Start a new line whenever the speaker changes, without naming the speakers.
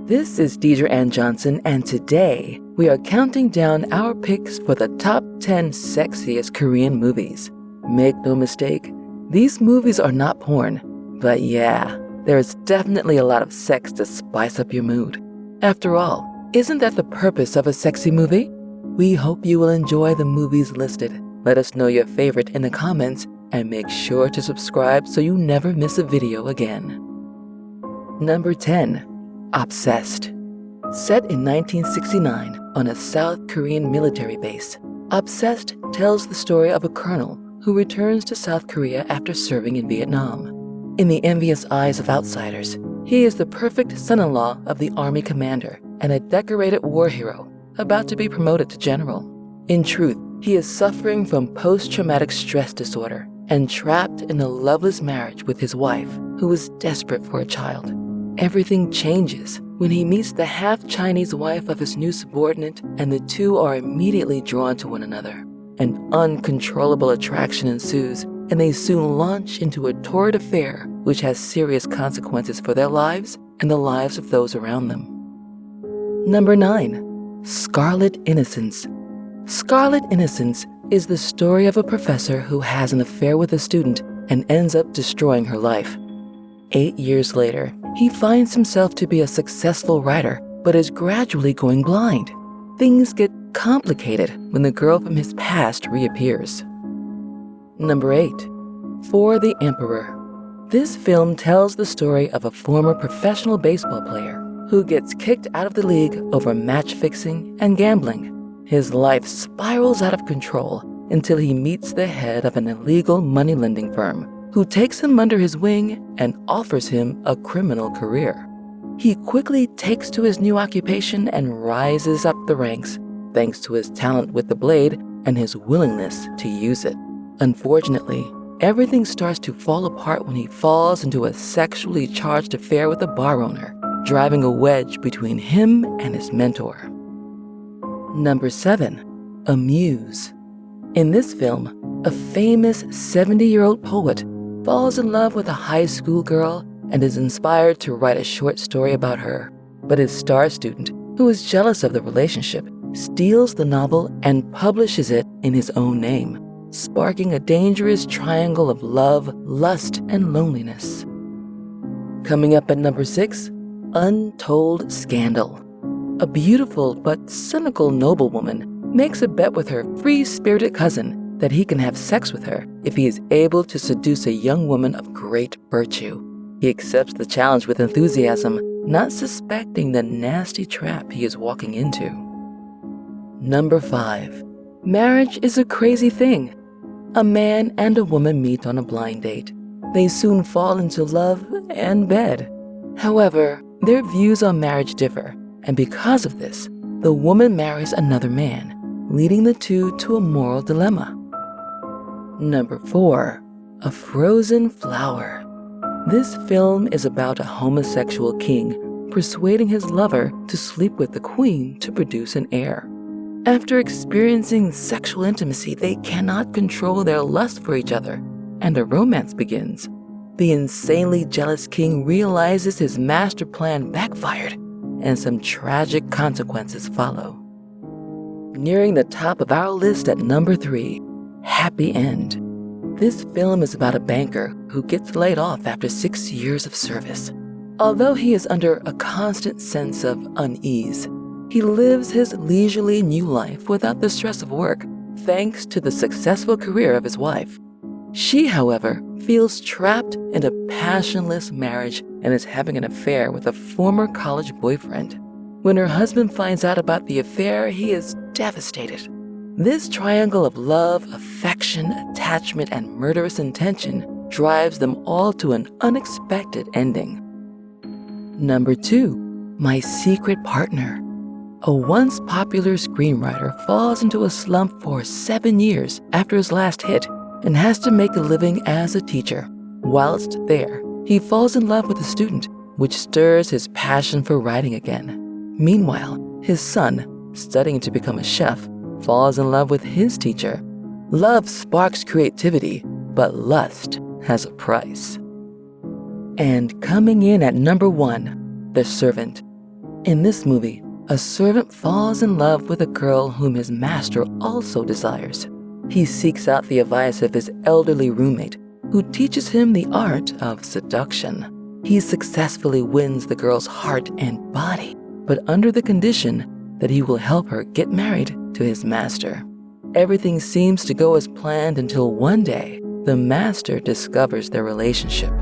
This is Deidre Ann Johnson, and today we are counting down our picks for the top 10 sexiest Korean movies. Make no mistake, these movies are not porn, but yeah, there is definitely a lot of sex to spice up your mood. After all, isn't that the purpose of a sexy movie? We hope you will enjoy the movies listed. Let us know your favorite in the comments and make sure to subscribe so you never miss a video again. Number 10. Obsessed. Set in 1969 on a South Korean military base, Obsessed tells the story of a colonel who returns to South Korea after serving in Vietnam. In the envious eyes of outsiders, he is the perfect son-in-law of the army commander and a decorated war hero about to be promoted to general. In truth, he is suffering from post-traumatic stress disorder and trapped in a loveless marriage with his wife, who is desperate for a child. Everything changes when he meets the half-Chinese wife of his new subordinate, and the two are immediately drawn to one another. An uncontrollable attraction ensues, and they soon launch into a torrid affair which has serious consequences for their lives and the lives of those around them. Number 9. Scarlet Innocence. Scarlet Innocence is the story of a professor who has an affair with a student and ends up destroying her life. 8 years later, he finds himself to be a successful writer, but is gradually going blind. Things get complicated when the girl from his past reappears. Number 8. For the Emperor. This film tells the story of a former professional baseball player who gets kicked out of the league over match fixing and gambling. His life spirals out of control until he meets the head of an illegal money-lending firm who takes him under his wing and offers him a criminal career. He quickly takes to his new occupation and rises up the ranks, thanks to his talent with the blade and his willingness to use it. Unfortunately, everything starts to fall apart when he falls into a sexually charged affair with a bar owner, driving a wedge between him and his mentor. Number 7. A Muse. In this film, a famous 70-year-old poet falls in love with a high school girl and is inspired to write a short story about her. But his star student, who is jealous of the relationship, steals the novel and publishes it in his own name, sparking a dangerous triangle of love, lust, and loneliness. Coming up at number 6, Untold Scandal. A beautiful but cynical noblewoman makes a bet with her free-spirited cousin that he can have sex with her if he is able to seduce a young woman of great virtue. He accepts the challenge with enthusiasm, not suspecting the nasty trap he is walking into. Number 5. Marriage is a crazy thing. A man and a woman meet on a blind date. They soon fall into love and bed. However, their views on marriage differ, and because of this, the woman marries another man, leading the two to a moral dilemma. Number 4. A Frozen Flower. This film is about a homosexual king persuading his lover to sleep with the queen to produce an heir. After experiencing sexual intimacy, they cannot control their lust for each other, and a romance begins. The insanely jealous king realizes his master plan backfired, and some tragic consequences follow. Nearing the top of our list at number 3, Happy End. This film is about a banker who gets laid off after 6 years of service. Although he is under a constant sense of unease, he lives his leisurely new life without the stress of work, thanks to the successful career of his wife. She, however, feels trapped in a passionless marriage and is having an affair with a former college boyfriend. When her husband finds out about the affair, he is devastated. This triangle of love, affection, attachment, and murderous intention drives them all to an unexpected ending. Number 2. My Secret Partner. A once popular screenwriter falls into a slump for 7 years after his last hit and has to make a living as a teacher. Whilst there, he falls in love with a student, which stirs his passion for writing again. Meanwhile, his son, studying to become a chef, falls in love with his teacher. Love sparks creativity, but lust has a price. And coming in at number 1, The Servant. In this movie, a servant falls in love with a girl whom his master also desires. He seeks out the advice of his elderly roommate, who teaches him the art of seduction. He successfully wins the girl's heart and body, but under the condition that he will help her get married to his master. Everything seems to go as planned until one day, the master discovers their relationship.